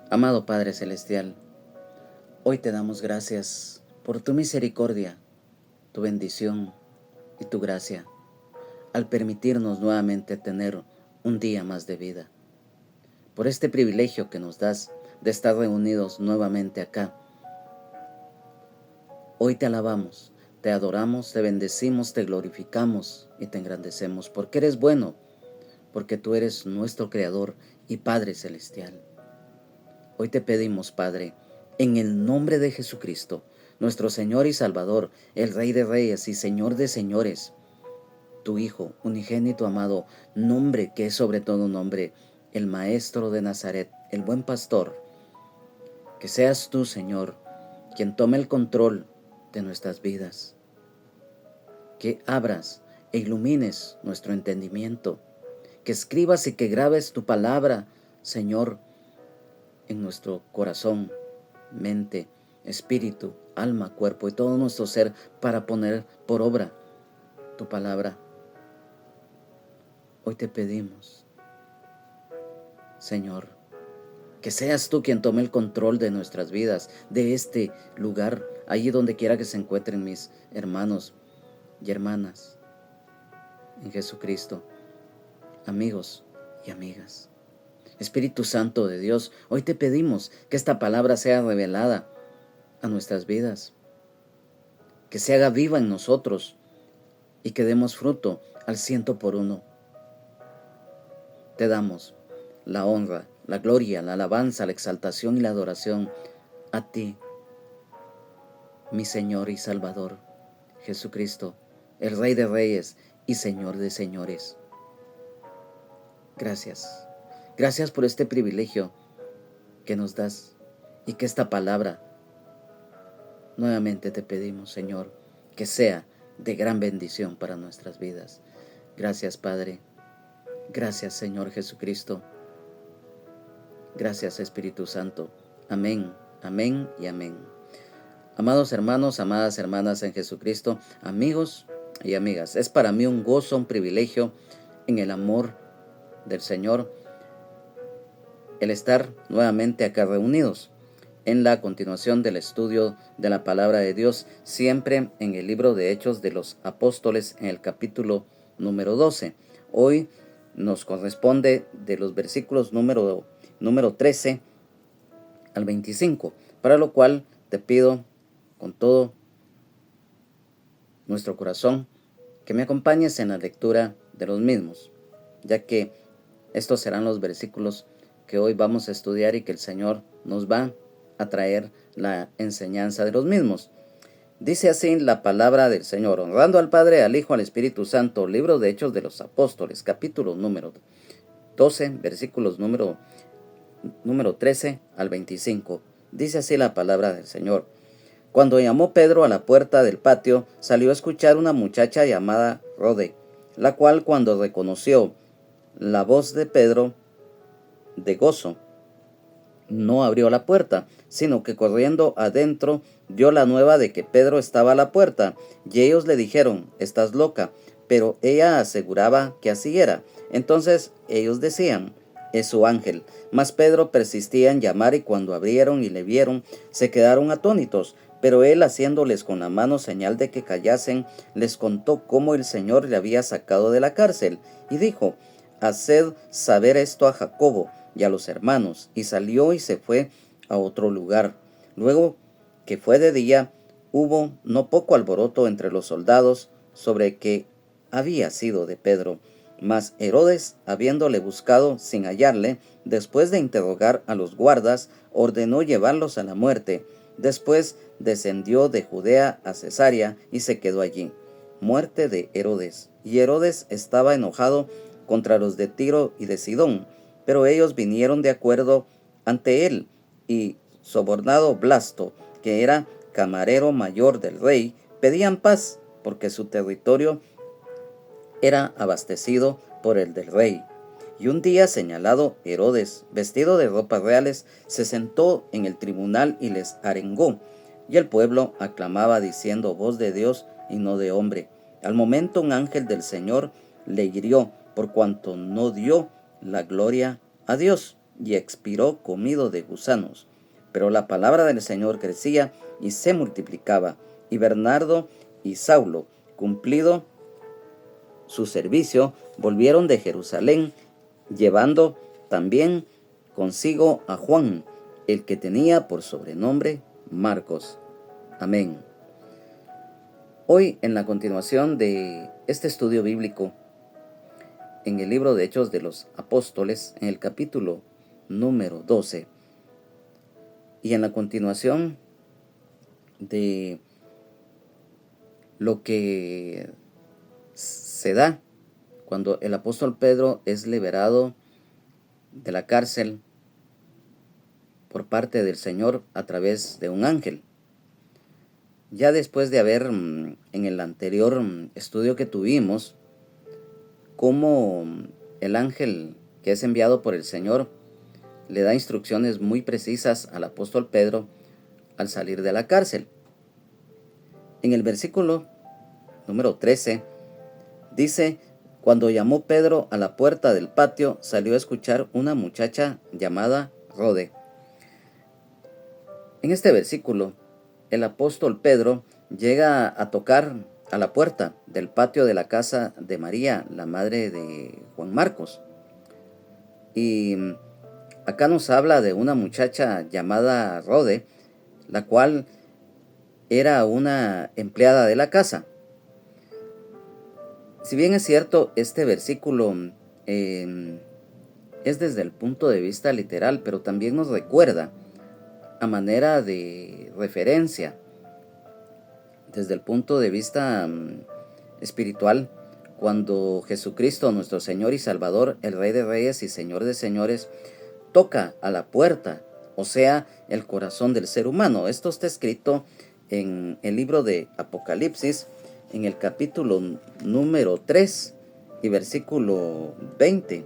Amado Padre Celestial, hoy te damos gracias por tu misericordia, tu bendición y tu gracia, al permitirnos nuevamente tener un día más de vida, por este privilegio que nos das de estar reunidos nuevamente acá. Hoy te alabamos, te adoramos, te bendecimos, te glorificamos y te engrandecemos, porque eres bueno, porque tú eres nuestro Creador y Padre Celestial. Hoy te pedimos, Padre, en el nombre de Jesucristo, nuestro Señor y Salvador, el Rey de Reyes y Señor de Señores, tu Hijo, unigénito amado, nombre que es sobre todo nombre, el Maestro de Nazaret, el buen pastor, que seas tú, Señor, quien tome el control de nuestras vidas, que abras e ilumines nuestro entendimiento, que escribas y que grabes tu palabra, Señor, en nuestro corazón, mente, espíritu, alma, cuerpo y todo nuestro ser para poner por obra tu palabra. Hoy te pedimos, Señor, que seas tú quien tome el control de nuestras vidas, de este lugar, allí donde quiera que se encuentren mis hermanos y hermanas en Jesucristo, amigos y amigas. Espíritu Santo de Dios, hoy te pedimos que esta palabra sea revelada a nuestras vidas, que se haga viva en nosotros y que demos fruto al 100 por 1. Te damos la honra, la gloria, la alabanza, la exaltación y la adoración a ti, mi Señor y Salvador, Jesucristo, el Rey de Reyes y Señor de Señores. Gracias. Gracias por este privilegio que nos das y que esta palabra, nuevamente te pedimos, Señor, que sea de gran bendición para nuestras vidas. Gracias, Padre. Gracias, Señor Jesucristo. Gracias, Espíritu Santo. Amén, amén y amén. Amados hermanos, amadas hermanas en Jesucristo, amigos y amigas, es para mí un gozo, un privilegio en el amor del Señor el estar nuevamente acá reunidos en la continuación del estudio de la palabra de Dios, siempre en el libro de Hechos de los Apóstoles, en el capítulo número 12. Hoy nos corresponde de los versículos número 13 al 25, para lo cual te pido con todo nuestro corazón que me acompañes en la lectura de los mismos, ya que estos serán los versículos que hoy vamos a estudiar y que el Señor nos va a traer la enseñanza de los mismos. Dice así la palabra del Señor: honrando al Padre, al Hijo, al Espíritu Santo. Libro de Hechos de los Apóstoles, capítulo número 12, versículos número 13 al 25. Dice así la palabra del Señor: cuando llamó Pedro a la puerta del patio, salió a escuchar una muchacha llamada Rode, la cual, cuando reconoció la voz de Pedro, de gozo, no abrió la puerta, sino que corriendo adentro dio la nueva de que Pedro estaba a la puerta, y ellos le dijeron: estás loca. Pero ella aseguraba que así era. Entonces ellos decían: es su ángel. Mas Pedro persistía en llamar, y cuando abrieron y le vieron, se quedaron atónitos. Pero él, haciéndoles con la mano señal de que callasen, les contó cómo el Señor le había sacado de la cárcel, y dijo: haced saber esto a Jacobo y a los hermanos. Y salió y se fue a otro lugar. Luego que fue de día, hubo no poco alboroto entre los soldados sobre que había sido de Pedro. Mas Herodes, habiéndole buscado sin hallarle, después de interrogar a los guardas, ordenó llevarlos a la muerte. Después descendió de Judea a Cesarea y se quedó allí. Muerte de Herodes. Y Herodes estaba enojado contra los de Tiro y de Sidón, pero ellos vinieron de acuerdo ante él, y sobornado Blasto, que era camarero mayor del rey, pedían paz, porque su territorio era abastecido por el del rey. Y un día señalado, Herodes, vestido de ropas reales, se sentó en el tribunal y les arengó. Y el pueblo aclamaba diciendo: voz de Dios y no de hombre. Al momento un ángel del Señor le hirió, por cuanto no dio la gloria a Dios. y expiró comido de gusanos. Pero la palabra del Señor crecía y se multiplicaba, y Bernardo y Saulo, cumplido su servicio, volvieron de Jerusalén, llevando también consigo a Juan, el que tenía por sobrenombre Marcos. Amén. Hoy, en la continuación de este estudio bíblico, en el libro de Hechos de los Apóstoles, en el capítulo número 12, y en la continuación de lo que se da cuando el apóstol Pedro es liberado de la cárcel por parte del Señor a través de un ángel. Ya después de haber, en el anterior estudio que tuvimos, cómo el ángel que es enviado por el Señor le da instrucciones muy precisas al apóstol Pedro al salir de la cárcel. En el versículo número 13 dice: cuando llamó Pedro a la puerta del patio, salió a escuchar una muchacha llamada Rode. En este versículo, el apóstol Pedro llega a tocar a la puerta del patio de la casa de María, la madre de Juan Marcos. Y acá nos habla de una muchacha llamada Rode, la cual era una empleada de la casa. Si bien es cierto, este versículo es desde el punto de vista literal, pero también nos recuerda a manera de referencia, desde el punto de vista espiritual, cuando Jesucristo, nuestro Señor y Salvador, el Rey de Reyes y Señor de Señores, toca a la puerta, o sea, el corazón del ser humano. Esto está escrito en el libro de Apocalipsis, en el capítulo número 3 y versículo 20,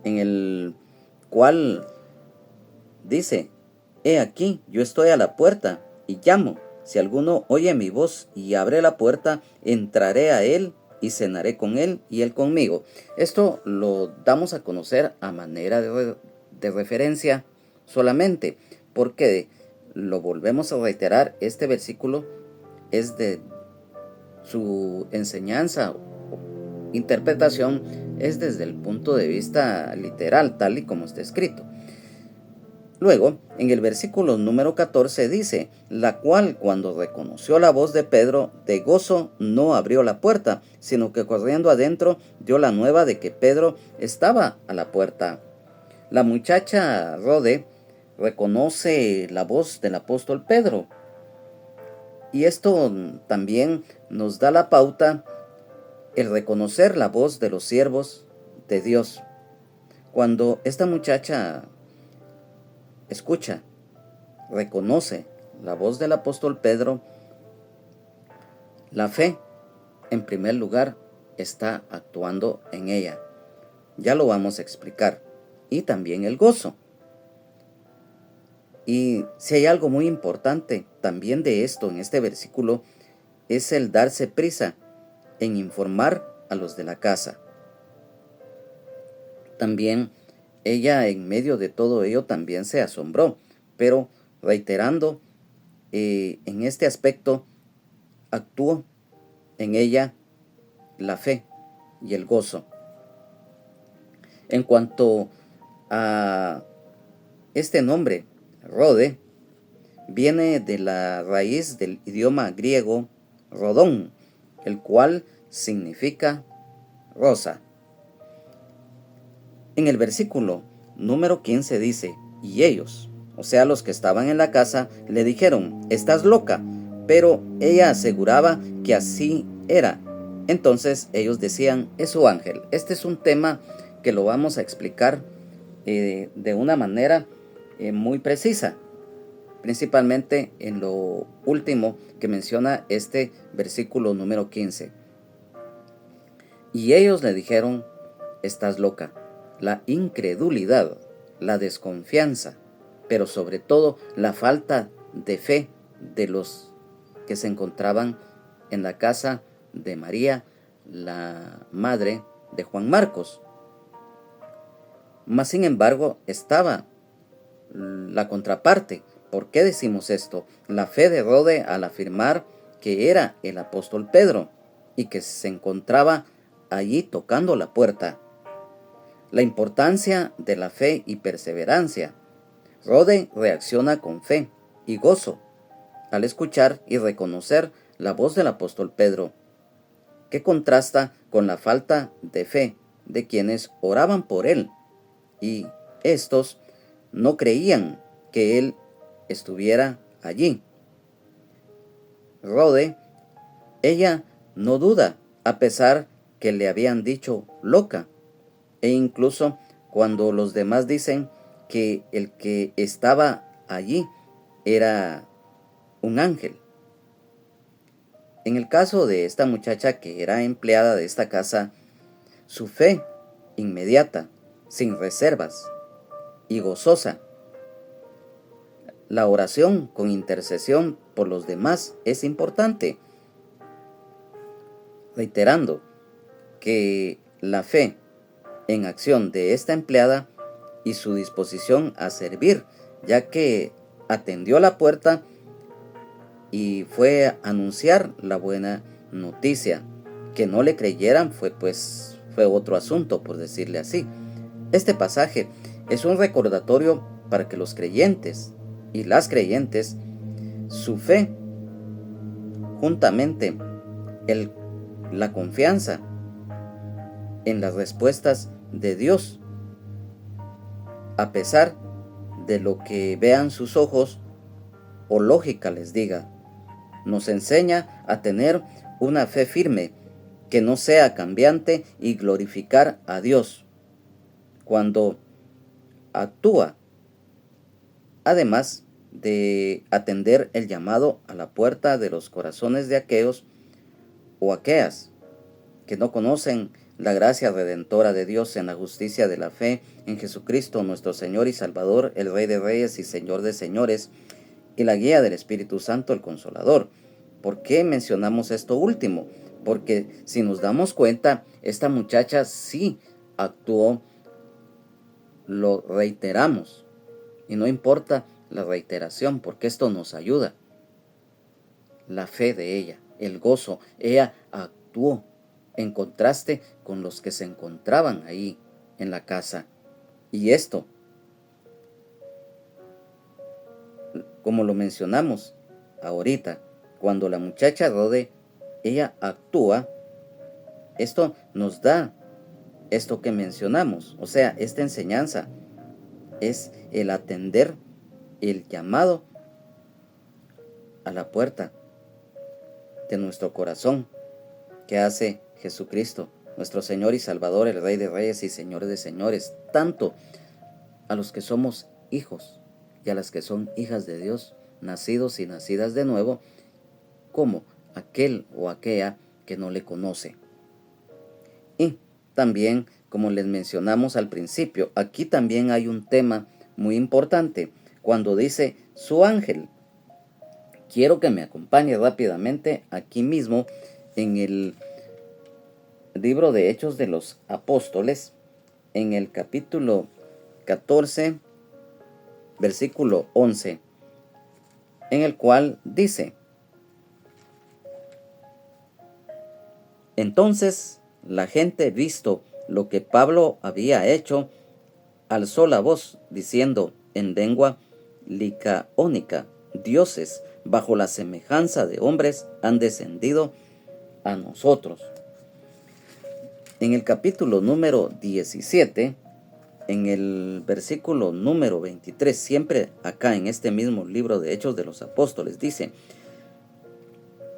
en el cual dice: he aquí, yo estoy a la puerta y llamo. Si alguno oye mi voz y abre la puerta, entraré a él y cenaré con él y él conmigo. Esto lo damos a conocer a manera de referencia solamente, porque lo volvemos a reiterar, este versículo es de su enseñanza o interpretación, es desde el punto de vista literal, tal y como está escrito. Luego, en el versículo número 14 dice: la cual, cuando reconoció la voz de Pedro, de gozo no abrió la puerta, sino que corriendo adentro dio la nueva de que Pedro estaba a la puerta. La muchacha Rode reconoce la voz del apóstol Pedro, y esto también nos da la pauta, el reconocer la voz de los siervos de Dios. Cuando esta muchacha escucha, reconoce la voz del apóstol Pedro, la fe, en primer lugar, está actuando en ella. Ya lo vamos a explicar. Y también el gozo. Y si hay algo muy importante también de esto en este versículo, es el darse prisa en informar a los de la casa. También ella, en medio de todo ello, también se asombró, pero reiterando, en este aspecto actuó en ella la fe y el gozo. En cuanto a este nombre, Rode, viene de la raíz del idioma griego rodón, el cual significa rosa. En el versículo número 15 dice: y ellos, o sea, los que estaban en la casa, le dijeron: estás loca. Pero ella aseguraba que así era. Entonces ellos decían: es su ángel. Este es un tema que lo vamos a explicar de una manera muy precisa, principalmente en lo último que menciona este versículo número 15. Y ellos le dijeron: estás loca. La incredulidad, la desconfianza, pero sobre todo la falta de fe de los que se encontraban en la casa de María, la madre de Juan Marcos. Mas sin embargo estaba la contraparte. ¿Por qué decimos esto? La fe de Rode al afirmar que era el apóstol Pedro y que se encontraba allí tocando la puerta. La importancia de la fe y perseverancia. Rode reacciona con fe y gozo al escuchar y reconocer la voz del apóstol Pedro, que contrasta con la falta de fe de quienes oraban por él, y estos no creían que él estuviera allí. Rode, ella no duda, a pesar que le habían dicho loca, e incluso cuando los demás dicen que el que estaba allí era un ángel. En el caso de esta muchacha que era empleada de esta casa, su fe inmediata, sin reservas y gozosa. La oración con intercesión por los demás es importante, reiterando que la fe en acción de esta empleada y su disposición a servir, ya que atendió la puerta y fue a anunciar la buena noticia. Que no le creyeran fue otro asunto, por decirle así. Este pasaje es un recordatorio para que los creyentes y las creyentes, su fe, juntamente la confianza en las respuestas de Dios, a pesar de lo que vean sus ojos o lógica les diga, nos enseña a tener una fe firme que no sea cambiante y glorificar a Dios cuando actúa, además de atender el llamado a la puerta de los corazones de aquellos o aquellas que no conocen la gracia redentora de Dios en la justicia de la fe en Jesucristo nuestro Señor y Salvador, el Rey de Reyes y Señor de Señores, y la guía del Espíritu Santo, el Consolador. ¿Por qué mencionamos esto último? Porque si nos damos cuenta, esta muchacha sí actuó, lo reiteramos, y no importa la reiteración, porque esto nos ayuda. La fe de ella, el gozo, ella actuó en contraste con los que se encontraban ahí en la casa. Y esto, como lo mencionamos ahorita, cuando la muchacha Rode, ella actúa, esto nos da esto que mencionamos, o sea, esta enseñanza es el atender el llamado a la puerta de nuestro corazón que hace Jesucristo, nuestro Señor y Salvador, el Rey de Reyes y Señor de Señores, tanto a los que somos hijos y a las que son hijas de Dios, nacidos y nacidas de nuevo, como aquel o aquella que no le conoce. Y también, como les mencionamos al principio, aquí también hay un tema muy importante, cuando dice su ángel. Quiero que me acompañe rápidamente aquí mismo en el libro de Hechos de los Apóstoles, en el capítulo 14, versículo 11, en el cual dice: entonces la gente, visto lo que Pablo había hecho, alzó la voz, diciendo en lengua licaónica: dioses bajo la semejanza de hombres han descendido a nosotros. En el capítulo número 17, en el versículo número 23, siempre acá en este mismo libro de Hechos de los Apóstoles, dice: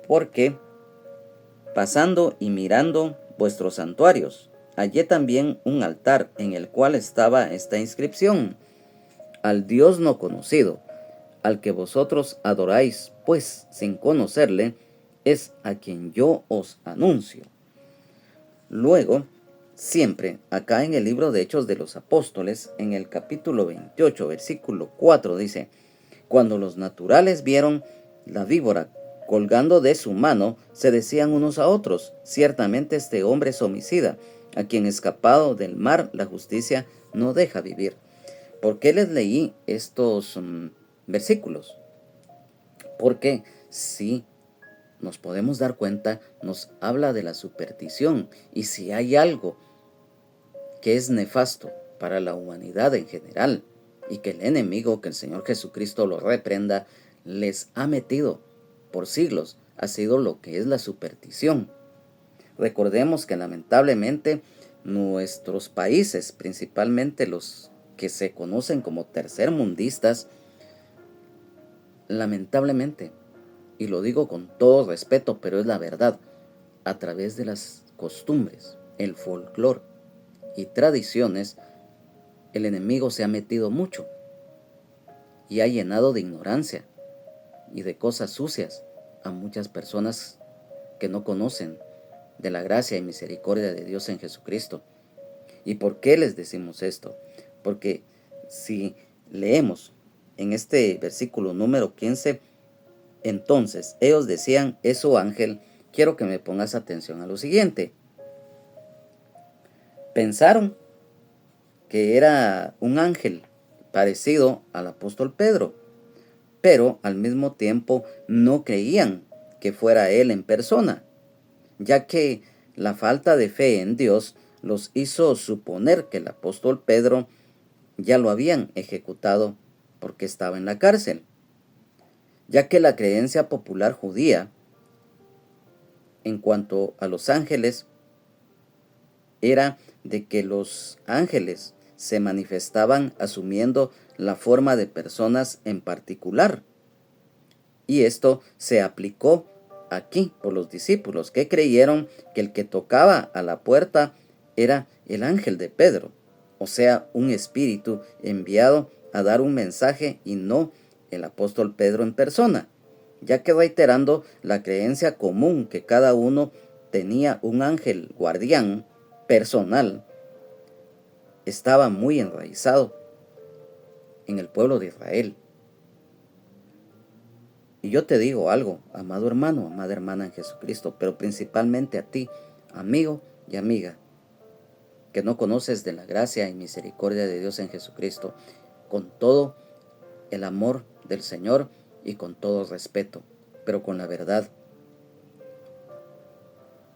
porque pasando y mirando vuestros santuarios, hallé también un altar en el cual estaba esta inscripción: al Dios no conocido, al que vosotros adoráis, pues sin conocerle, es a quien yo os anuncio. Luego, siempre acá en el libro de Hechos de los Apóstoles, en el capítulo 28, versículo 4, dice: cuando los naturales vieron la víbora colgando de su mano, se decían unos a otros: ciertamente este hombre es homicida, a quien escapado del mar la justicia no deja vivir. ¿Por qué les leí estos versículos? Porque si nos podemos dar cuenta, nos habla de la superstición, y si hay algo que es nefasto para la humanidad en general, y que el enemigo, que el Señor Jesucristo lo reprenda, les ha metido por siglos, ha sido lo que es la superstición. Recordemos que lamentablemente nuestros países, principalmente los que se conocen como tercermundistas, lamentablemente, y lo digo con todo respeto, pero es la verdad, a través de las costumbres, el folclore y tradiciones, el enemigo se ha metido mucho y ha llenado de ignorancia y de cosas sucias a muchas personas que no conocen de la gracia y misericordia de Dios en Jesucristo. ¿Y por qué les decimos esto? Porque si leemos en este versículo número 15, entonces ellos decían, eso ángel, quiero que me pongas atención a lo siguiente. Pensaron que era un ángel parecido al apóstol Pedro, pero al mismo tiempo no creían que fuera él en persona, ya que la falta de fe en Dios los hizo suponer que el apóstol Pedro ya lo habían ejecutado porque estaba en la cárcel, ya que la creencia popular judía en cuanto a los ángeles era de que los ángeles se manifestaban asumiendo la forma de personas en particular. Y esto se aplicó aquí por los discípulos, que creyeron que el que tocaba a la puerta era el ángel de Pedro, o sea, un espíritu enviado a dar un mensaje y no el apóstol Pedro en persona, ya que reiterando la creencia común que cada uno tenía un ángel guardián personal, estaba muy enraizado en el pueblo de Israel. Y yo te digo algo, amado hermano, amada hermana en Jesucristo, pero principalmente a ti, amigo y amiga, que no conoces de la gracia y misericordia de Dios en Jesucristo, con todo el amor del Señor y con todo respeto, pero con la verdad.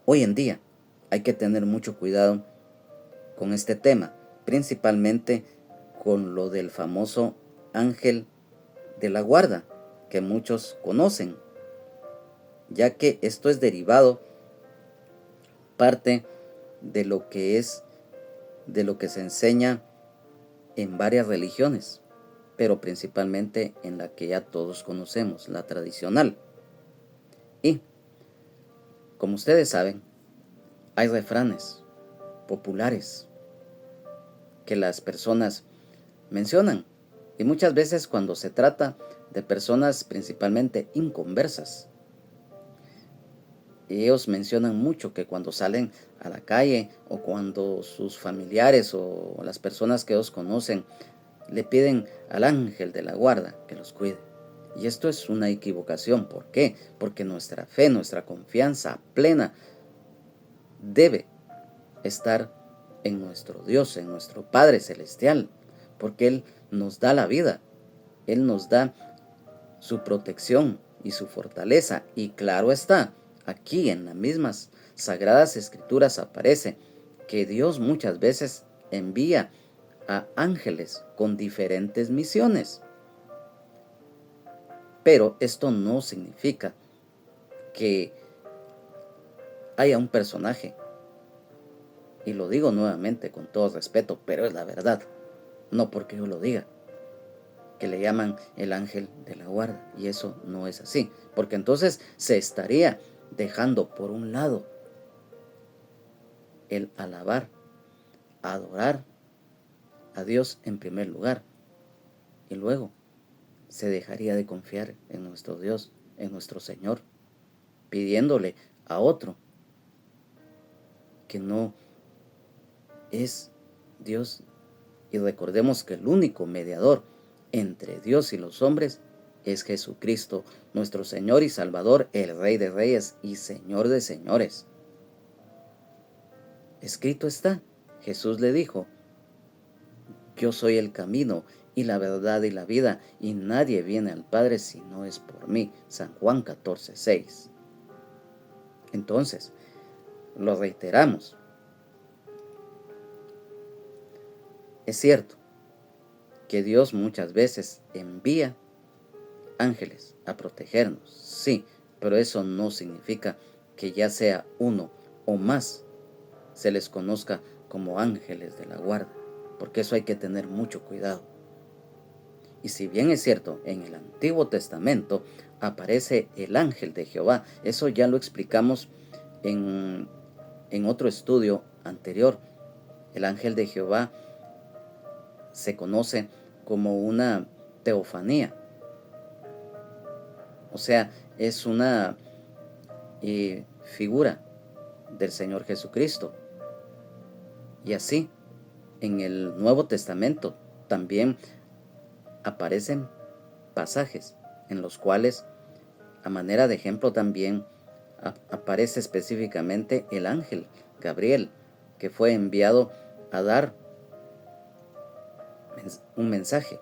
Hoy en día hay que tener mucho cuidado con este tema, principalmente con lo del famoso ángel de la guarda, que muchos conocen, ya que esto es derivado parte de lo que se enseña en varias religiones, pero principalmente en la que ya todos conocemos, la tradicional. Y, como ustedes saben, hay refranes populares que las personas mencionan, y muchas veces cuando se trata de personas principalmente inconversas, ellos mencionan mucho que cuando salen a la calle o cuando sus familiares o las personas que ellos conocen le piden al ángel de la guarda que los cuide. Y esto es una equivocación. ¿Por qué? Porque nuestra fe, nuestra confianza plena debe estar en nuestro Dios, en nuestro Padre Celestial, porque Él nos da la vida, Él nos da su protección y su fortaleza. Y claro está, aquí en las mismas Sagradas Escrituras aparece que Dios muchas veces envía a ángeles con diferentes misiones. Pero esto no significa que haya un personaje, y lo digo nuevamente con todo respeto, pero es la verdad, no porque yo lo diga, que le llaman el ángel de la guarda, y eso no es así, porque entonces se estaría dejando por un lado el alabar, adorar a Dios en primer lugar, y luego se dejaría de confiar en nuestro Dios, en nuestro Señor, pidiéndole a otro que no es Dios. Y recordemos que el único mediador entre Dios y los hombres es Jesucristo, nuestro Señor y Salvador, el Rey de Reyes y Señor de Señores. Escrito está, Jesús le dijo, yo soy el camino y la verdad y la vida, y nadie viene al Padre si no es por mí. San Juan 14:6. Entonces, lo reiteramos. Es cierto que Dios muchas veces envía ángeles a protegernos, sí, pero eso no significa que ya sea uno o más se les conozca como ángeles de la guarda, porque eso hay que tener mucho cuidado. Y si bien es cierto, en el Antiguo Testamento aparece el ángel de Jehová, eso ya lo explicamos en otro estudio anterior. El ángel de Jehová se conoce como una teofanía, o sea, es una figura del Señor Jesucristo. Y así, en el Nuevo Testamento también aparecen pasajes en los cuales, a manera de ejemplo, también aparece específicamente el ángel Gabriel, que fue enviado a dar un mensaje.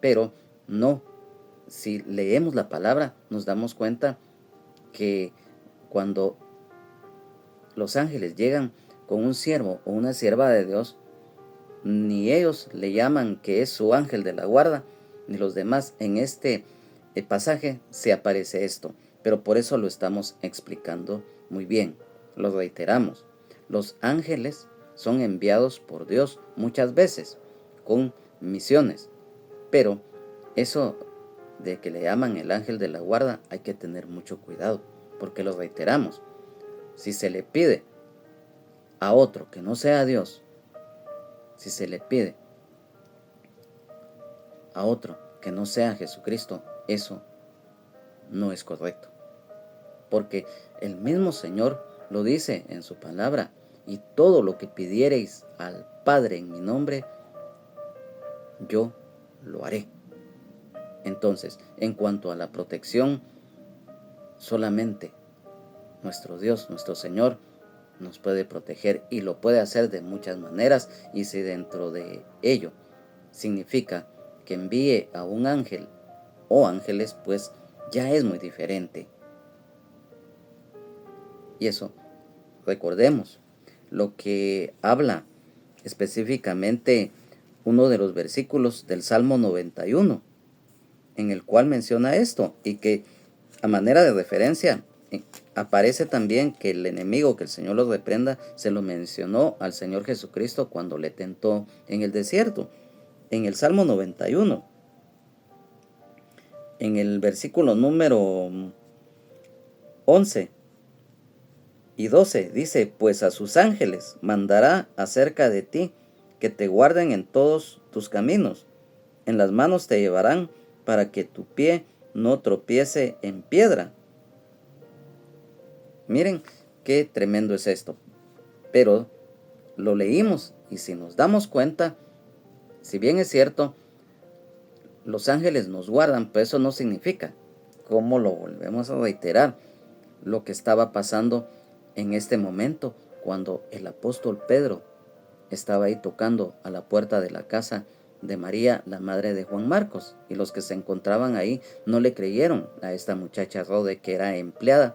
Pero no, si leemos la palabra, nos damos cuenta que cuando los ángeles llegan con un siervo o una sierva de Dios, ni ellos le llaman que es su ángel de la guarda, ni los demás. En este pasaje se aparece esto, pero por eso lo estamos explicando muy bien. Lo reiteramos. Los ángeles son enviados por Dios muchas veces con misiones, pero eso de que le llaman el ángel de la guarda hay que tener mucho cuidado, porque lo reiteramos. Si se le pide a otro que no sea Dios, si se le pide a otro que no sea Jesucristo, eso no es correcto. Porque el mismo Señor lo dice en su palabra: y todo lo que pidiereis al Padre en mi nombre, yo lo haré. Entonces, en cuanto a la protección, solamente nuestro Dios, nuestro Señor, nos puede proteger, y lo puede hacer de muchas maneras. Y si dentro de ello significa que envíe a un ángel o ángeles, pues ya es muy diferente. Y eso, recordemos lo que habla específicamente uno de los versículos del Salmo 91, en el cual menciona esto, y que a manera de referencia aparece también que el enemigo, que el Señor los reprenda, se lo mencionó al Señor Jesucristo cuando le tentó en el desierto. En el Salmo 91, en el versículo número 11 y 12, dice: pues a sus ángeles mandará acerca de ti, que te guarden en todos tus caminos. En las manos te llevarán, para que tu pie no tropiece en piedra. Miren qué tremendo es esto. Pero lo leímos, y si nos damos cuenta, si bien es cierto, los ángeles nos guardan, pero eso no significa, como lo volvemos a reiterar, lo que estaba pasando en este momento cuando el apóstol Pedro estaba ahí tocando a la puerta de la casa de María, la madre de Juan Marcos, y los que se encontraban ahí no le creyeron a esta muchacha Rode, que era empleada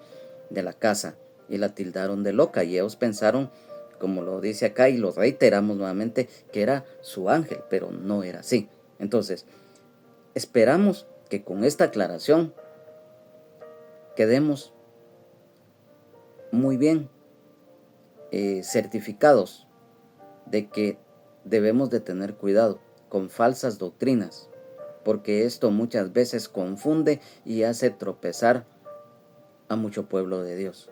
de la casa, y la tildaron de loca, y ellos pensaron, como lo dice acá y lo reiteramos nuevamente, que era su ángel, pero no era así. Entonces, esperamos que con esta aclaración quedemos muy bien certificados de que debemos de tener cuidado con falsas doctrinas, porque esto muchas veces confunde y hace tropezar a mucho pueblo de Dios.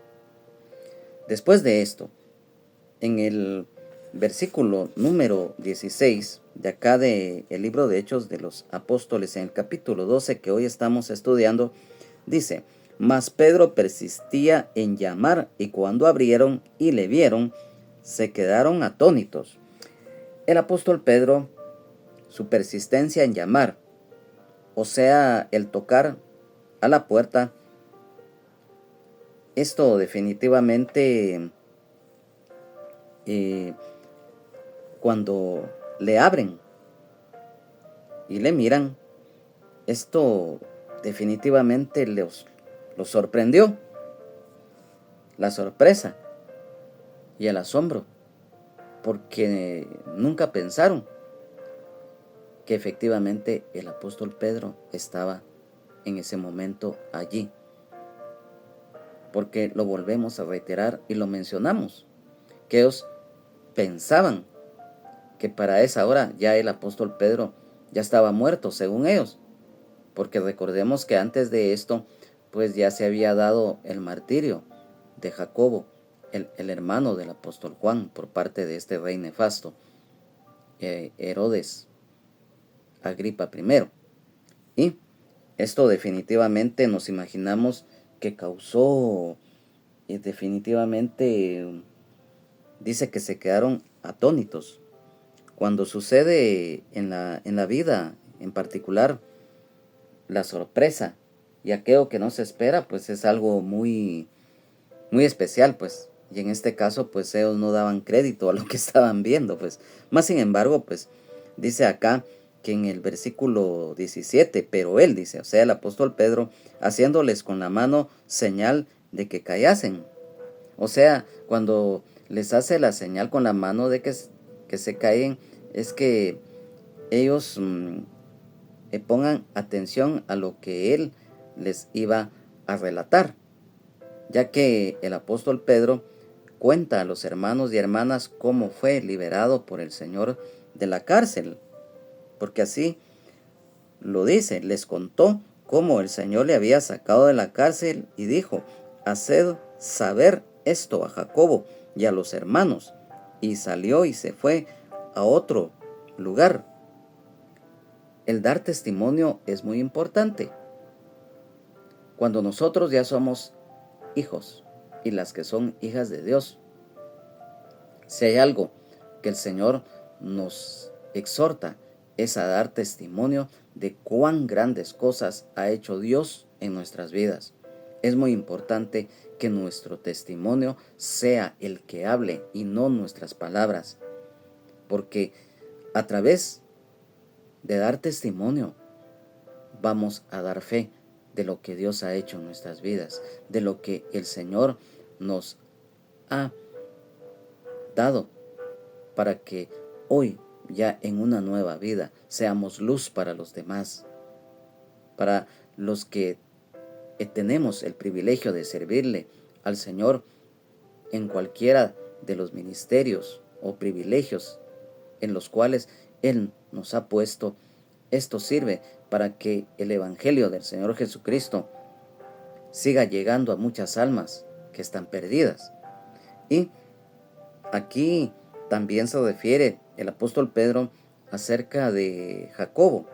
Después de esto, en el versículo número 16 de acá del libro de Hechos de los Apóstoles, en el capítulo 12 que hoy estamos estudiando, dice: mas Pedro persistía en llamar, y cuando abrieron y le vieron, se quedaron atónitos. El apóstol Pedro, su persistencia en llamar, o sea, el tocar a la puerta, esto definitivamente, cuando le abren y le miran. Esto definitivamente los sorprendió. La sorpresa y el asombro, porque nunca pensaron que efectivamente el apóstol Pedro estaba en ese momento allí. Porque lo volvemos a reiterar y lo mencionamos, que ellos pensaban que para esa hora ya el apóstol Pedro ya estaba muerto, según ellos. Porque recordemos que antes de esto, pues ya se había dado el martirio de Jacobo, el hermano del apóstol Juan, por parte de este rey nefasto, Herodes Agripa I. Y esto definitivamente nos imaginamos que causó, definitivamente dice que se quedaron atónitos. Cuando sucede en la vida, en particular, la sorpresa y aquello que no se espera, pues es algo muy, muy especial, pues. Y en este caso, pues ellos no daban crédito a lo que estaban viendo, pues. Más sin embargo, pues dice acá que en el versículo 17, pero él dice, o sea, el apóstol Pedro, haciéndoles con la mano señal de que callasen. O sea, cuando les hace la señal con la mano de que se caen, es que ellos pongan atención a lo que él les iba a relatar, ya que el apóstol Pedro cuenta a los hermanos y hermanas cómo fue liberado por el Señor de la cárcel, porque así lo dice, les contó cómo el Señor le había sacado de la cárcel y dijo, haced saber esto a Jacobo y a los hermanos, y salió y se fue a otro lugar. El dar testimonio es muy importante. Cuando nosotros ya somos hijos y las que son hijas de Dios, si hay algo que el Señor nos exhorta es a dar testimonio de cuán grandes cosas ha hecho Dios en nuestras vidas. Es muy importante que nuestro testimonio sea el que hable y no nuestras palabras, porque a través de dar testimonio vamos a dar fe de lo que Dios ha hecho en nuestras vidas, de lo que el Señor nos ha dado para que hoy, ya en una nueva vida, seamos luz para los demás, para los que tenemos el privilegio de servirle al Señor en cualquiera de los ministerios o privilegios en los cuales Él nos ha puesto. Esto sirve para que el Evangelio del Señor Jesucristo siga llegando a muchas almas que están perdidas. Y aquí también se refiere el apóstol Pedro acerca de Jacobo.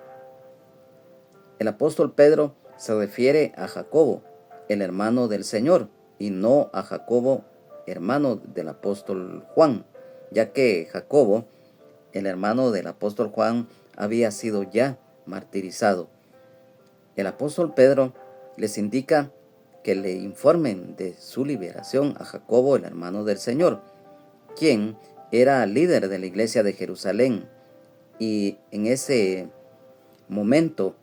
El apóstol Pedro se refiere a Jacobo, el hermano del Señor, y no a Jacobo, hermano del apóstol Juan, ya que Jacobo, el hermano del apóstol Juan, había sido ya martirizado. El apóstol Pedro les indica que le informen de su liberación a Jacobo, el hermano del Señor, quien era líder de la iglesia de Jerusalén, y en ese momento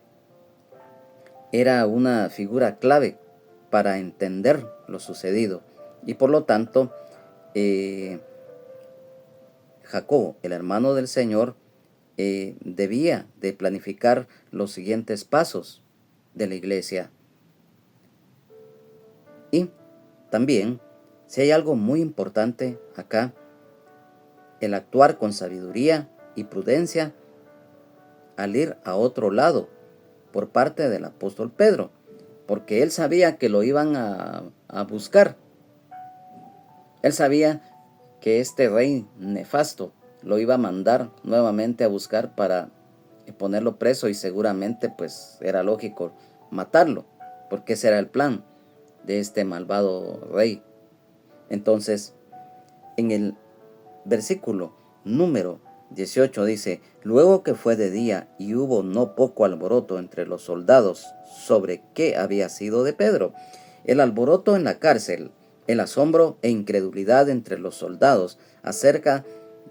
era una figura clave para entender lo sucedido. Y por lo tanto, Jacobo, el hermano del Señor, debía de planificar los siguientes pasos de la iglesia. Y también, si hay algo muy importante acá, el actuar con sabiduría y prudencia al ir a otro lado por parte del apóstol Pedro, porque él sabía que lo iban a buscar. Él sabía que este rey nefasto lo iba a mandar nuevamente a buscar para ponerlo preso, y seguramente pues era lógico matarlo, porque ese era el plan de este malvado rey. Entonces, en el versículo número 18 dice, luego que fue de día y hubo no poco alboroto entre los soldados sobre qué había sido de Pedro. El alboroto en la cárcel, el asombro e incredulidad entre los soldados acerca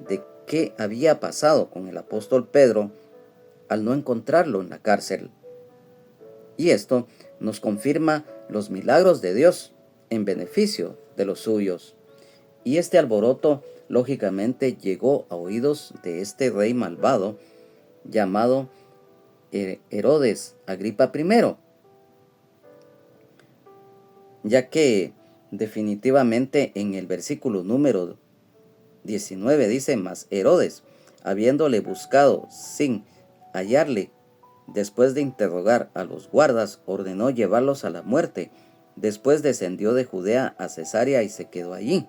de qué había pasado con el apóstol Pedro al no encontrarlo en la cárcel. Y esto nos confirma los milagros de Dios en beneficio de los suyos. Y este alboroto, lógicamente, llegó a oídos de este rey malvado llamado Herodes Agripa I, ya que definitivamente en el versículo número 19 dice: mas Herodes, habiéndole buscado sin hallarle, después de interrogar a los guardas, ordenó llevarlos a la muerte. Después descendió de Judea a Cesarea y se quedó allí.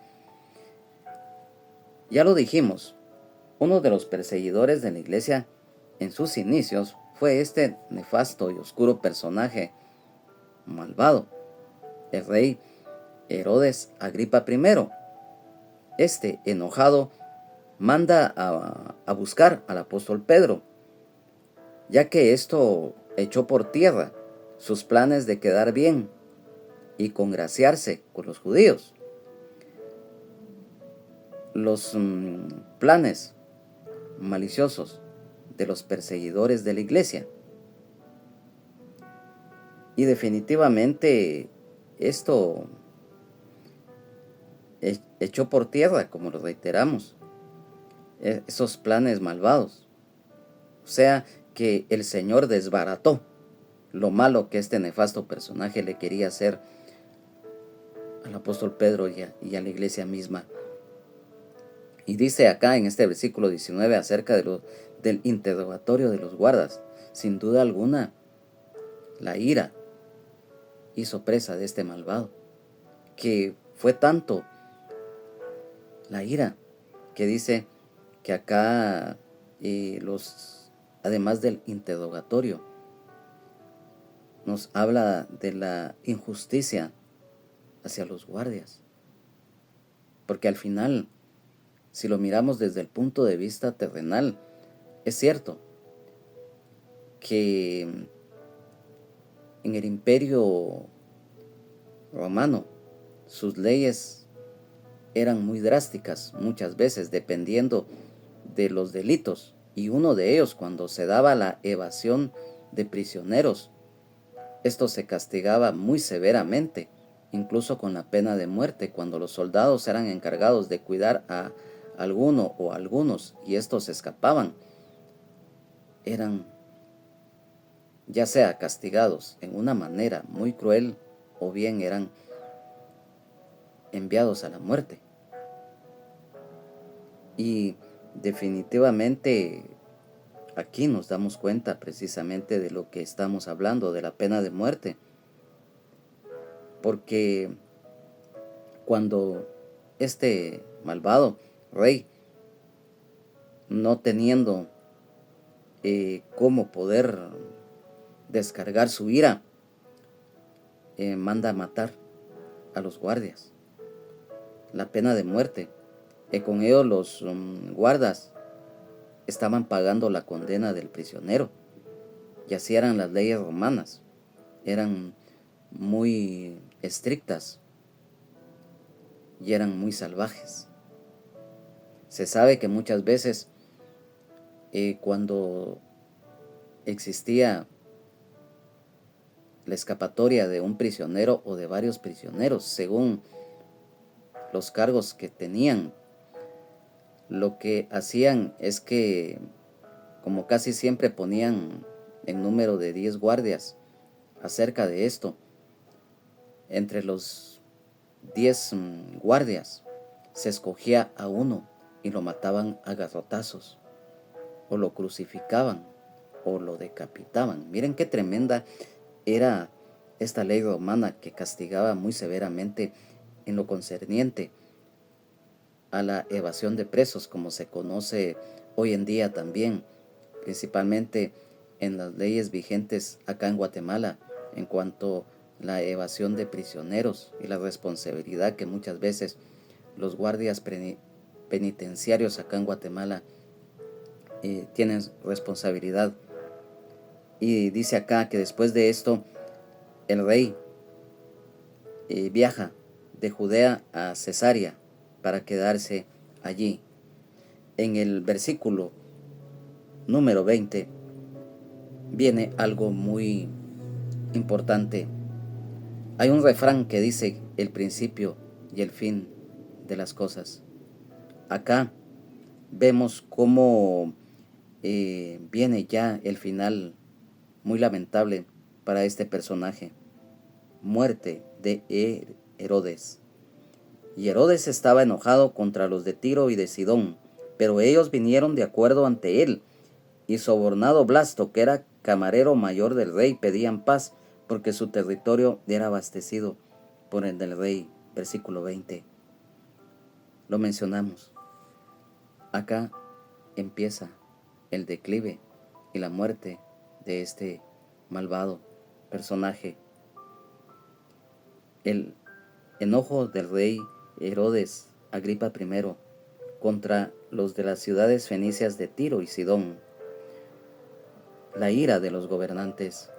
Ya lo dijimos, uno de los perseguidores de la iglesia en sus inicios fue este nefasto y oscuro personaje malvado, el rey Herodes Agripa I. Este, enojado, manda a buscar al apóstol Pedro, ya que esto echó por tierra sus planes de quedar bien y congraciarse con los judíos. Los planes maliciosos de los perseguidores de la iglesia. Y definitivamente esto echó por tierra, como lo reiteramos, esos planes malvados. O sea que el Señor desbarató lo malo que este nefasto personaje le quería hacer al apóstol Pedro y a la iglesia misma. Y dice acá en este versículo 19 acerca del interrogatorio de los guardas: sin duda alguna, la ira hizo presa de este malvado, que fue tanto la ira que dice que acá además del interrogatorio, nos habla de la injusticia hacia los guardias. Porque al final, si lo miramos desde el punto de vista terrenal, es cierto que en el imperio romano sus leyes eran muy drásticas muchas veces, dependiendo de los delitos. Y uno de ellos, cuando se daba la evasión de prisioneros, esto se castigaba muy severamente, incluso con la pena de muerte, cuando los soldados eran encargados de cuidar a alguno o algunos y estos escapaban. Eran ya sea castigados en una manera muy cruel o bien eran enviados a la muerte. Y definitivamente aquí nos damos cuenta precisamente de lo que estamos hablando, de la pena de muerte. Porque cuando este malvado rey, no teniendo cómo poder descargar su ira, manda a matar a los guardias, la pena de muerte. Con ello los guardas estaban pagando la condena del prisionero. Y así eran las leyes romanas, eran muy estrictas y eran muy salvajes. Se sabe que muchas veces cuando existía la escapatoria de un prisionero o de varios prisioneros, según los cargos que tenían, lo que hacían es que, como casi siempre ponían en número de 10 guardias acerca de esto, entre los 10 guardias se escogía a uno y lo mataban a garrotazos, o lo crucificaban, o lo decapitaban. Miren qué tremenda era esta ley romana, que castigaba muy severamente en lo concerniente a la evasión de presos, como se conoce hoy en día también, principalmente en las leyes vigentes acá en Guatemala, en cuanto a la evasión de prisioneros y la responsabilidad que muchas veces los guardias penitenciarios acá en Guatemala tienen responsabilidad. Y dice acá que después de esto el rey viaja de Judea a Cesarea para quedarse allí. en el versículo número 20 viene algo muy importante. Hay un refrán que dice el principio y el fin de las cosas. Acá vemos cómo viene ya el final muy lamentable para este personaje. Muerte de Herodes. Y Herodes estaba enojado contra los de Tiro y de Sidón, pero ellos vinieron de acuerdo ante él, y sobornado Blasto, que era camarero mayor del rey, pedían paz, porque su territorio era abastecido por el del rey. Versículo 20. Lo mencionamos. Acá empieza el declive y la muerte de este malvado personaje. El enojo del rey Herodes Agripa I contra los de las ciudades fenicias de Tiro y Sidón, la ira de los gobernantes,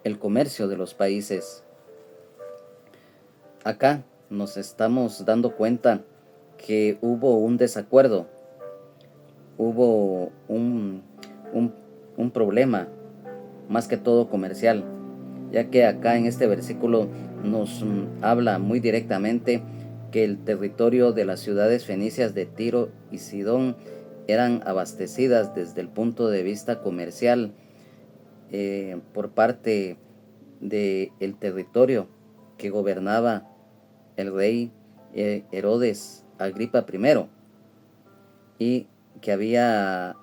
el comercio de los países. Acá nos estamos dando cuenta que hubo un desacuerdo, hubo un problema, más que todo comercial, ya que acá en este versículo nos habla muy directamente que el territorio de las ciudades fenicias de Tiro y Sidón eran abastecidas desde el punto de vista comercial por parte del territorio que gobernaba el rey Herodes Agripa I, y que había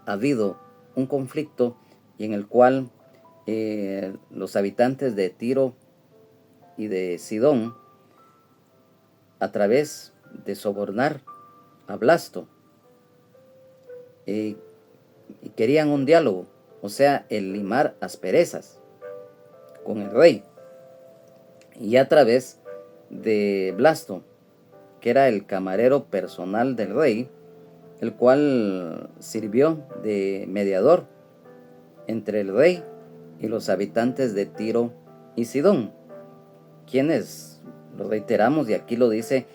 habido un conflicto y en el cual los habitantes de Tiro y de Sidón, a través de sobornar a Blasto, y querían un diálogo, o sea, el limar asperezas con el rey, y a través de Blasto, que era el camarero personal del rey, el cual sirvió de mediador entre el rey y los habitantes de Tiro y Sidón, quienes, lo reiteramos y aquí lo dice,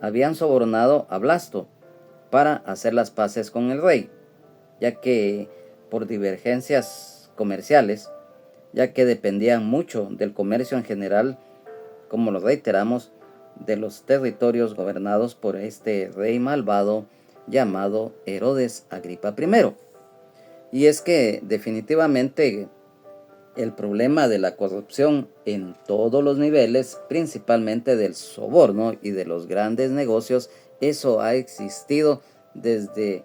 habían sobornado a Blasto para hacer las paces con el rey, ya que por divergencias comerciales, ya que dependían mucho del comercio en general, como lo reiteramos, de los territorios gobernados por este rey malvado llamado Herodes Agripa I. Y es que definitivamente el problema de la corrupción en todos los niveles, principalmente del soborno y de los grandes negocios, eso ha existido desde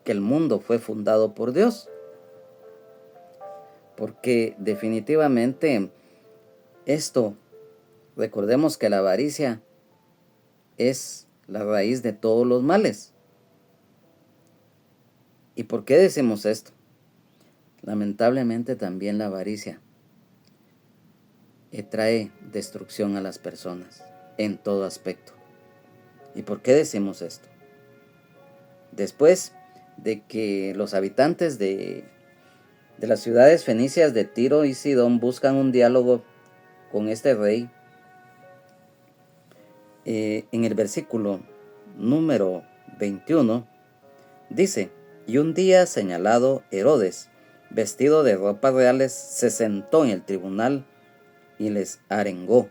que el mundo fue fundado por Dios. Porque definitivamente esto, recordemos que la avaricia es la raíz de todos los males. ¿Y por qué decimos esto? Lamentablemente también la avaricia trae destrucción a las personas en todo aspecto. ¿Y por qué decimos esto? Después de que los habitantes de las ciudades fenicias de Tiro y Sidón buscan un diálogo con este rey, en el versículo número 21 dice: y un día señalado, Herodes, vestido de ropas reales, se sentó en el tribunal y les arengó.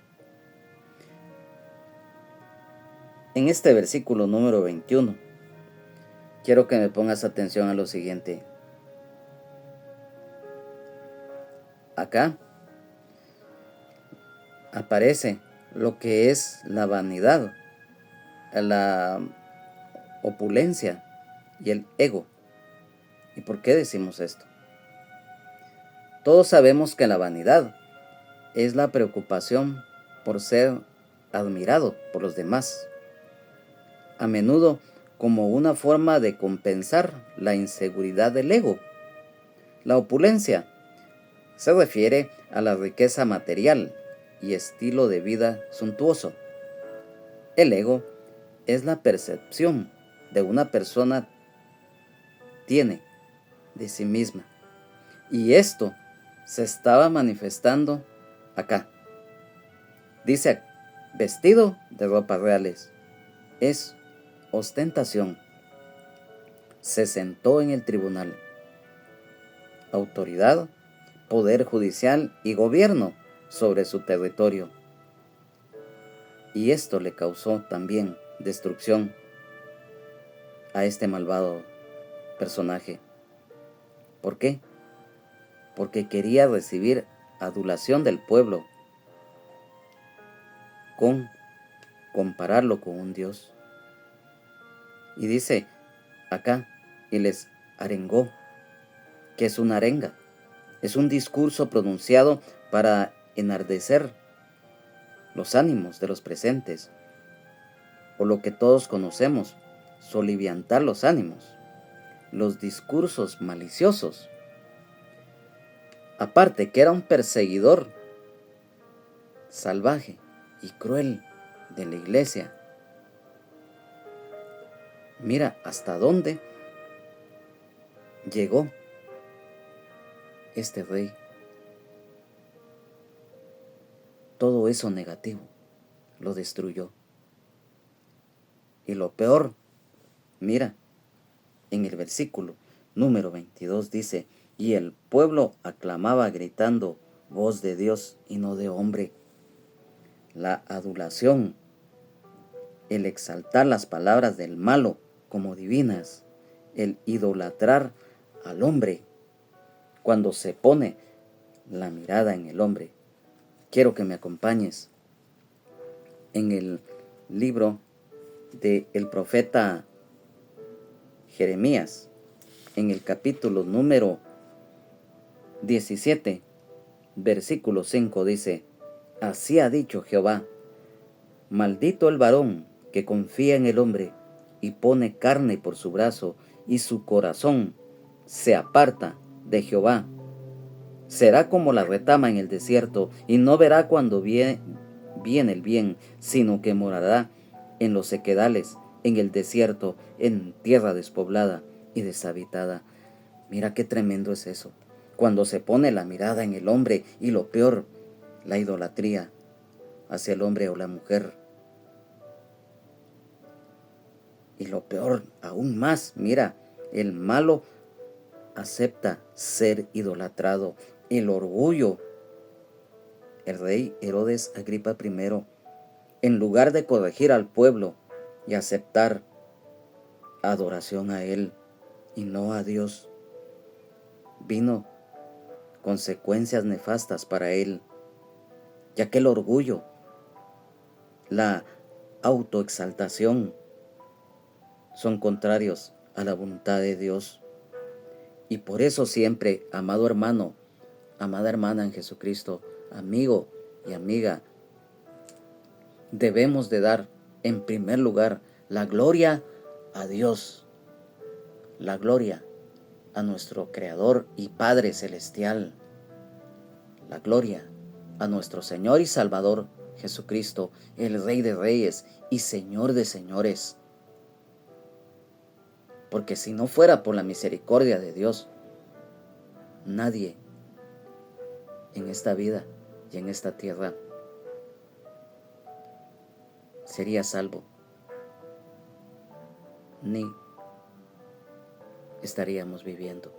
En este versículo número 21, quiero que me pongas atención a lo siguiente. Acá aparece lo que es la vanidad, la opulencia y el ego. ¿Y por qué decimos esto? Todos sabemos que la vanidad es la preocupación por ser admirado por los demás, a menudo como una forma de compensar la inseguridad del ego. La opulencia se refiere a la riqueza material y estilo de vida suntuoso. El ego es la percepción de una persona tiene de sí misma, y esto se estaba manifestando acá. Dice, vestido de ropas reales, es ostentación. se sentó en el tribunal. Autoridad, poder judicial y gobierno sobre su territorio. Y esto le causó también destrucción a este malvado personaje. ¿Por qué? Porque quería recibir adulación del pueblo con compararlo con un Dios. Y dice acá, y les arengó. ¿Qué es una arenga? Es un discurso pronunciado para enardecer los ánimos de los presentes, o lo que todos conocemos, soliviantar los ánimos, los discursos maliciosos. Aparte que era un perseguidor salvaje y cruel de la iglesia. Mira hasta dónde llegó este rey. Todo eso negativo lo destruyó. Y lo peor, mira, en el versículo número 22 dice, y el pueblo aclamaba gritando, voz de Dios y no de hombre. La adulación, el exaltar las palabras del malo como divinas, el idolatrar al hombre, cuando se pone la mirada en el hombre. Quiero que me acompañes en el libro del profeta Jeremías, en el capítulo número 17, versículo 5 dice, así ha dicho Jehová, maldito el varón que confía en el hombre y pone carne por su brazo y su corazón se aparta de Jehová. Será como la retama en el desierto y no verá cuando viene el bien, sino que morará en los sequedales, en el desierto, en tierra despoblada y deshabitada. Mira qué tremendo es eso. Cuando se pone la mirada en el hombre y lo peor, la idolatría hacia el hombre o la mujer. Y lo peor aún más, mira, el malo acepta ser idolatrado. El orgullo. El rey Herodes Agripa I, en lugar de corregir al pueblo y aceptar adoración a él y no a Dios, vino consecuencias nefastas para él, ya que el orgullo, la autoexaltación son contrarios a la voluntad de Dios. Y por eso siempre, amado hermano, amada hermana en Jesucristo, amigo y amiga, debemos de dar en primer lugar la gloria a Dios, la gloria a nuestro Creador y Padre Celestial, la gloria a nuestro Señor y Salvador Jesucristo, el Rey de Reyes y Señor de Señores. Porque si no fuera por la misericordia de Dios, nadie en esta vida y en esta tierra sería salvo, ni estaríamos viviendo.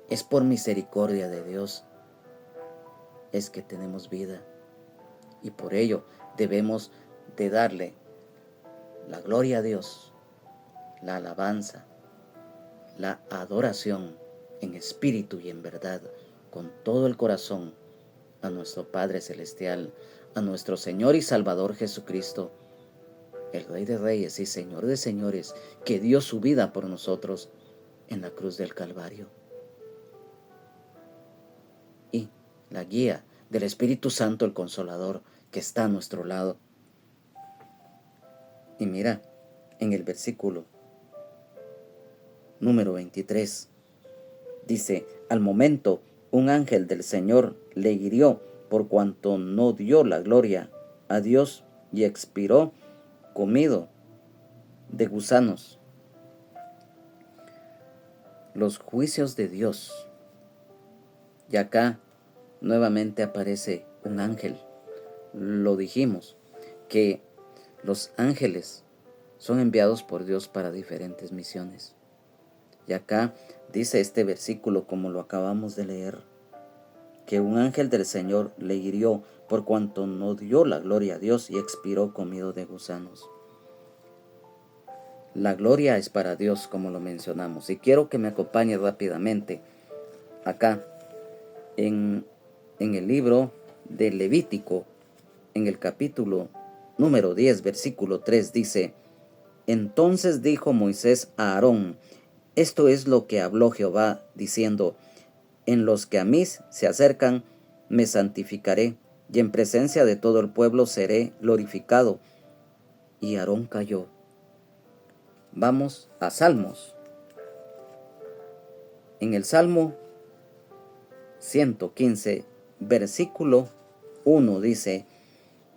Es por misericordia de Dios es que tenemos vida, y por ello debemos de darle la gloria a Dios, la alabanza, la adoración en espíritu y en verdad, con todo el corazón, a nuestro Padre Celestial, a nuestro Señor y Salvador Jesucristo, el Rey de Reyes y Señor de Señores, que dio su vida por nosotros en la cruz del Calvario. Y la guía del Espíritu Santo, el Consolador, que está a nuestro lado. Y mira, en el versículo número 23, dice, al momento un ángel del Señor le hirió por cuanto no dio la gloria a Dios y expiró comido de gusanos. Los juicios de Dios. Y acá nuevamente aparece un ángel. Lo dijimos, que los ángeles son enviados por Dios para diferentes misiones. Y acá dice este versículo, como lo acabamos de leer, que un ángel del Señor le hirió por cuanto no dio la gloria a Dios y expiró comido de gusanos. La gloria es para Dios, como lo mencionamos. Y quiero que me acompañe rápidamente acá en el libro de Levítico, en el capítulo número 10, versículo 3, dice: Entonces dijo Moisés a Aarón: Esto es lo que habló Jehová, diciendo: En los que a mí se acercan, me santificaré, y en presencia de todo el pueblo seré glorificado. Y Aarón cayó. Vamos a Salmos. En el Salmo 115, versículo 1 dice: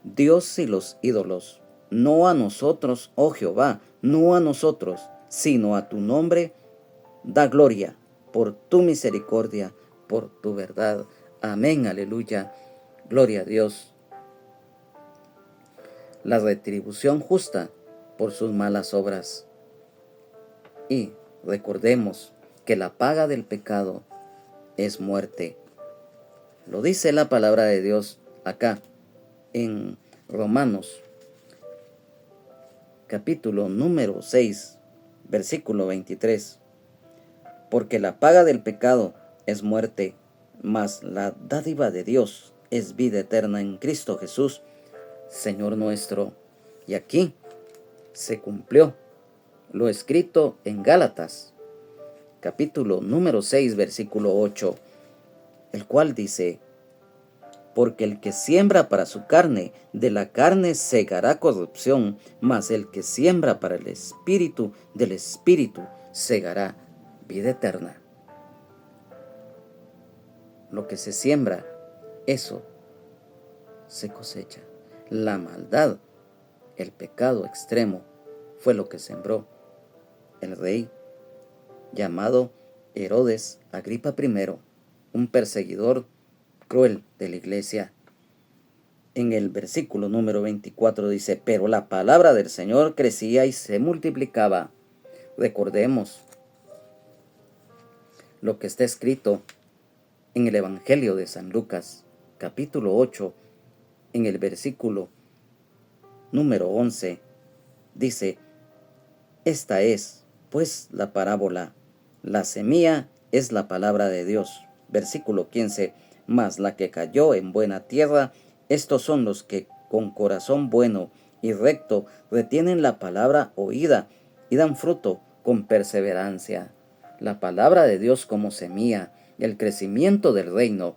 Dios y los ídolos, no a nosotros, oh Jehová, no a nosotros, sino a tu nombre, da gloria por tu misericordia, por tu verdad. Amén, aleluya, gloria a Dios. La retribución justa por sus malas obras. Y recordemos que la paga del pecado es muerte. Lo dice la palabra de Dios acá en Romanos, capítulo número 6, versículo 23. Porque la paga del pecado es muerte, mas la dádiva de Dios es vida eterna en Cristo Jesús, Señor nuestro. Y aquí se cumplió lo escrito en Gálatas, capítulo número 6, versículo 8, el cual dice: Porque el que siembra para su carne, de la carne segará corrupción, mas el que siembra para el espíritu, del espíritu segará vida eterna. Lo que se siembra, eso se cosecha. La maldad, el pecado extremo, fue lo que sembró el rey llamado Herodes Agripa I, un perseguidor cruel de la iglesia. En el versículo número 24 dice: Pero la palabra del Señor crecía y se multiplicaba. Recordemos lo que está escrito en el Evangelio de San Lucas, capítulo 8, en el versículo número 11, dice: Esta es, pues, la parábola. La semilla es la palabra de Dios. Versículo 15, mas la que cayó en buena tierra, estos son los que con corazón bueno y recto retienen la palabra oída y dan fruto con perseverancia. La palabra de Dios como semilla, el crecimiento del reino,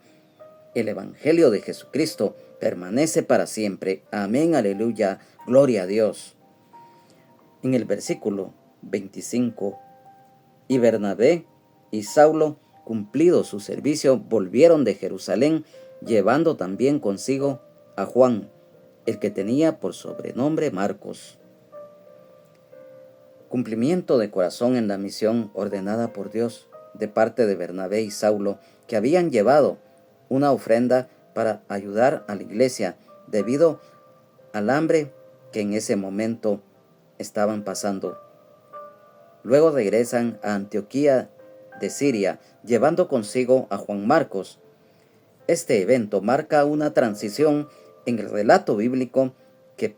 el evangelio de Jesucristo permanece para siempre. Amén, aleluya, gloria a Dios. En el versículo 25, y Bernabé y Saulo, cumplido su servicio, volvieron de Jerusalén, llevando también consigo a Juan, el que tenía por sobrenombre Marcos. Cumplimiento de corazón en la misión ordenada por Dios de parte de Bernabé y Saulo, que habían llevado una ofrenda para ayudar a la iglesia debido al hambre que en ese momento estaban pasando. Luego regresan a Antioquía de Siria, llevando consigo a Juan Marcos. Este evento marca una transición en el relato bíblico que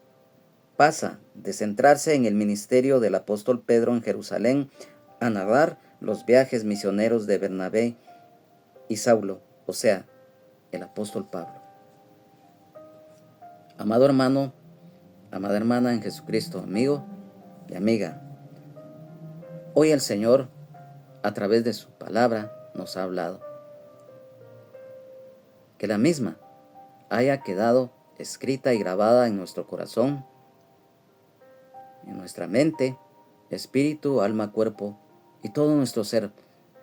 pasa de centrarse en el ministerio del apóstol Pedro en Jerusalén a narrar los viajes misioneros de Bernabé y Saulo, o sea, el apóstol Pablo. Amado hermano, amada hermana en Jesucristo, amigo y amiga, hoy el Señor, a través de su palabra, nos ha hablado. Que la misma haya quedado escrita y grabada en nuestro corazón, en nuestra mente, espíritu, alma, cuerpo y todo nuestro ser,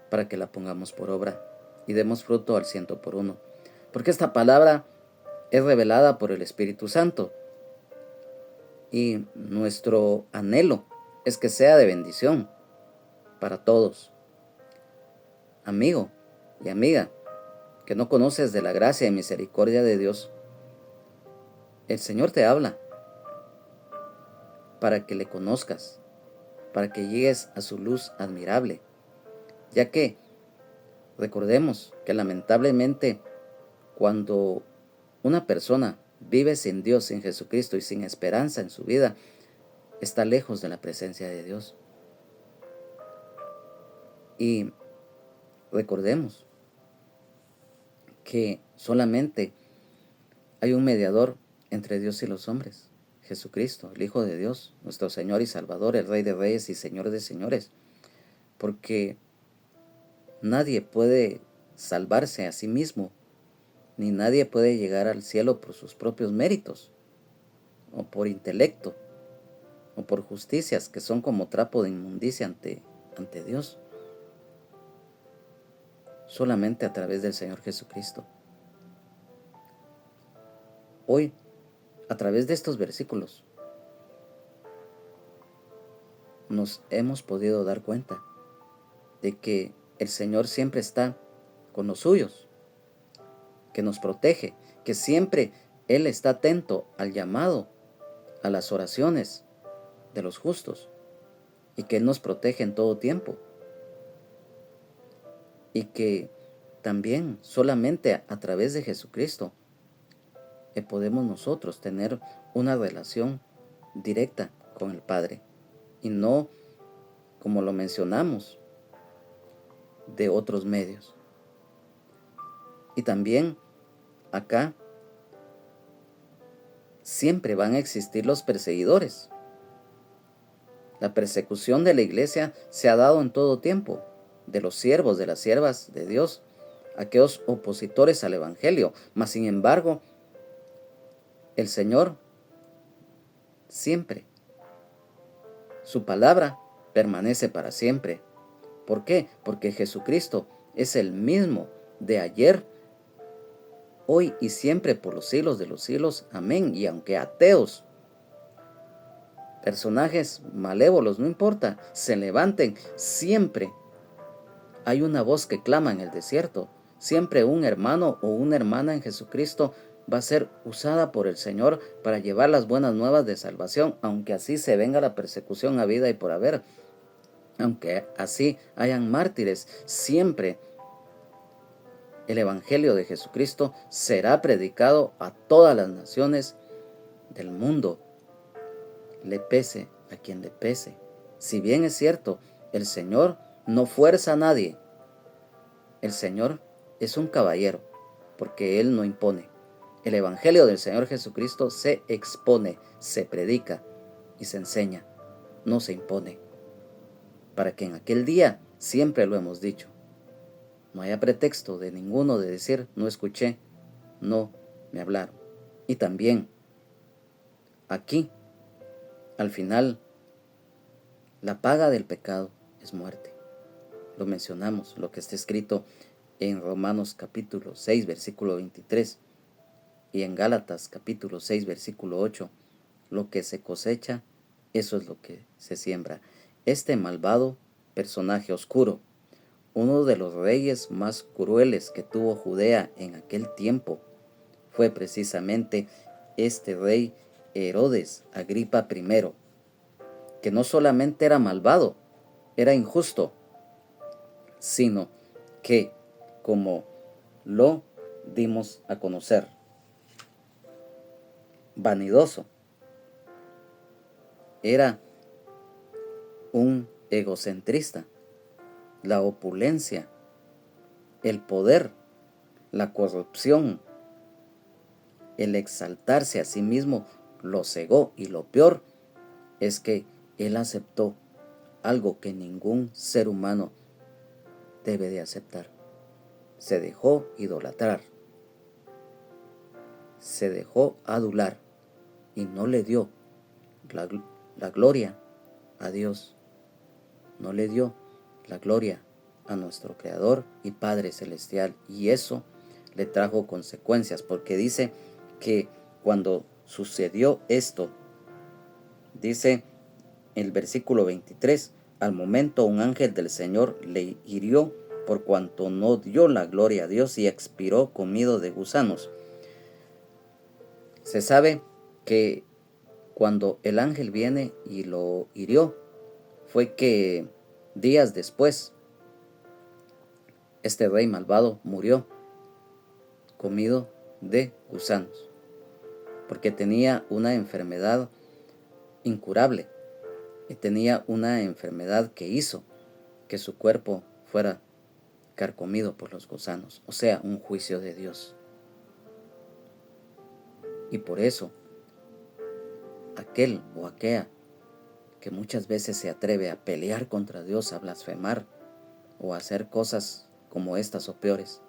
para que la pongamos por obra y demos fruto al 100%. Porque esta palabra es revelada por el Espíritu Santo y nuestro anhelo es que sea de bendición para todos. Amigo y amiga, que no conoces de la gracia y misericordia de Dios, el Señor te habla para que le conozcas, para que llegues a su luz admirable, ya que recordemos que lamentablemente cuando una persona vive sin Dios, sin Jesucristo y sin esperanza en su vida, está lejos de la presencia de Dios. Y recordemos que solamente hay un mediador entre Dios y los hombres, Jesucristo, el Hijo de Dios, nuestro Señor y Salvador, el Rey de Reyes y Señor de Señores, porque nadie puede salvarse a sí mismo, ni nadie puede llegar al cielo por sus propios méritos, o por intelecto, o por justicias que son como trapo de inmundicia ante Dios, solamente a través del Señor Jesucristo. Hoy, a través de estos versículos, nos hemos podido dar cuenta de que el Señor siempre está con los suyos, que nos protege, que siempre Él está atento al llamado, a las oraciones de los justos, y que Él nos protege en todo tiempo. Y que también solamente a través de Jesucristo podemos nosotros tener una relación directa con el Padre, y no, como lo mencionamos, de otros medios. Y también acá siempre van a existir los perseguidores. La persecución de la iglesia se ha dado en todo tiempo, de los siervos, de las siervas de Dios, aquellos opositores al Evangelio. Mas sin embargo, el Señor siempre, su palabra permanece para siempre. ¿Por qué? Porque Jesucristo es el mismo de ayer, hoy y siempre, por los siglos de los siglos. Amén. Y aunque ateos, personajes malévolos, no importa, se levanten, siempre hay una voz que clama en el desierto. Siempre un hermano o una hermana en Jesucristo va a ser usada por el Señor para llevar las buenas nuevas de salvación, aunque así se venga la persecución a vida y por haber, aunque así hayan mártires. Siempre el Evangelio de Jesucristo será predicado a todas las naciones del mundo, le pese a quien le pese. Si bien es cierto, el Señor no fuerza a nadie, el Señor es un caballero, porque Él no impone. El Evangelio del Señor Jesucristo se expone, se predica y se enseña, no se impone, para que en aquel día, siempre lo hemos dicho, no haya pretexto de ninguno de decir no escuché, no me hablaron. Y también aquí, al final, la paga del pecado es muerte. Lo mencionamos, lo que está escrito en Romanos capítulo 6, versículo 23, y en Gálatas capítulo 6, versículo 8, lo que se cosecha, eso es lo que se siembra. Este malvado personaje oscuro, uno de los reyes más crueles que tuvo Judea en aquel tiempo, fue precisamente este rey Herodes Agripa I, que no solamente era malvado, era injusto, sino que, como lo dimos a conocer, vanidoso, era un egocentrista. La opulencia, el poder, la corrupción, el exaltarse a sí mismo lo cegó, y lo peor es que él aceptó algo que ningún ser humano debe de aceptar. Se dejó idolatrar, se dejó adular y no le dio la gloria a Dios, no le dio la gloria a nuestro Creador y Padre Celestial, y eso le trajo consecuencias, porque dice que cuando sucedió esto, dice el versículo 23, al momento un ángel del Señor le hirió por cuanto no dio la gloria a Dios y expiró comido de gusanos. Se sabe que cuando el ángel viene y lo hirió, fue que días después este rey malvado murió comido de gusanos, porque tenía una enfermedad incurable y tenía una enfermedad que hizo que su cuerpo fuera carcomido por los gusanos, o sea, un juicio de Dios. Y por eso, aquel o aquella que muchas veces se atreve a pelear contra Dios, a blasfemar o a hacer cosas como estas o peores,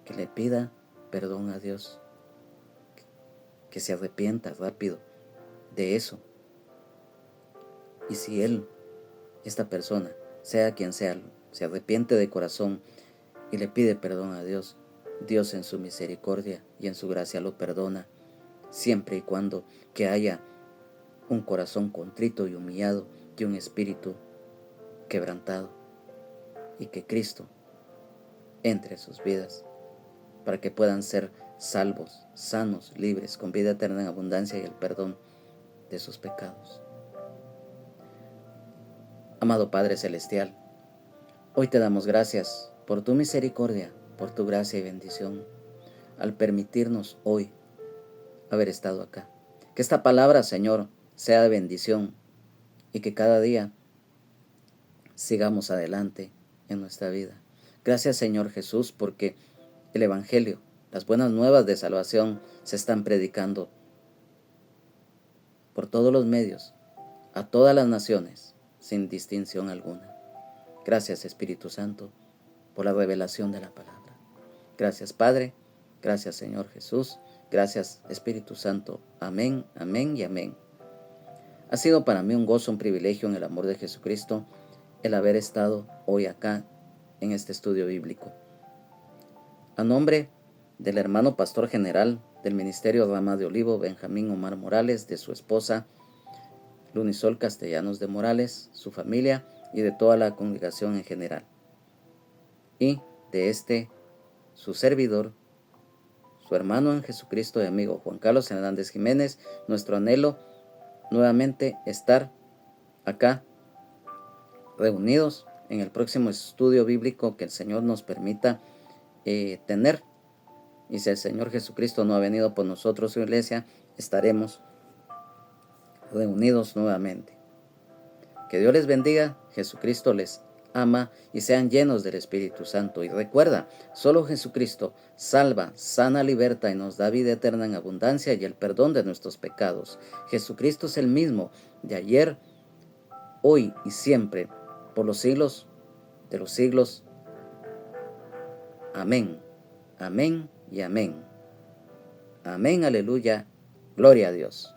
que le pida perdón a Dios, que se arrepienta rápido de eso. Y si esta persona, sea quien sea, se arrepiente de corazón y le pide perdón a Dios, Dios en su misericordia y en su gracia lo perdona, siempre y cuando que haya un corazón contrito y humillado y un espíritu quebrantado, y que Cristo entre en sus vidas para que puedan ser salvos, sanos, libres, con vida eterna en abundancia y el perdón de sus pecados. Amado Padre Celestial, hoy te damos gracias por tu misericordia, por tu gracia y bendición, al permitirnos hoy haber estado acá. Que esta palabra, Señor, sea de bendición y que cada día sigamos adelante en nuestra vida. Gracias, Señor Jesús, porque el Evangelio, las buenas nuevas de salvación se están predicando por todos los medios, a todas las naciones, sin distinción alguna. Gracias, Espíritu Santo, por la revelación de la palabra. Gracias, Padre. Gracias, Señor Jesús. Gracias, Espíritu Santo. Amén, amén y amén. Ha sido para mí un gozo, un privilegio en el amor de Jesucristo el haber estado hoy acá en este estudio bíblico. A nombre del hermano pastor general del Ministerio Rama de Olivo, Benjamín Omar Morales, de su esposa Lunisol Castellanos de Morales, su familia y de toda la congregación en general. Y de su servidor, su hermano en Jesucristo y amigo Juan Carlos Hernández Jiménez, nuestro anhelo nuevamente estar acá reunidos en el próximo estudio bíblico que el Señor nos permita tener. Y si el Señor Jesucristo no ha venido por nosotros, su iglesia, estaremos reunidos nuevamente. Que Dios les bendiga, Jesucristo les ama y sean llenos del Espíritu Santo. Y recuerda, solo Jesucristo salva, sana, liberta y nos da vida eterna en abundancia y el perdón de nuestros pecados. Jesucristo es el mismo de ayer, hoy y siempre, por los siglos de los siglos. Amén, amén y amén. Amén, aleluya, gloria a Dios.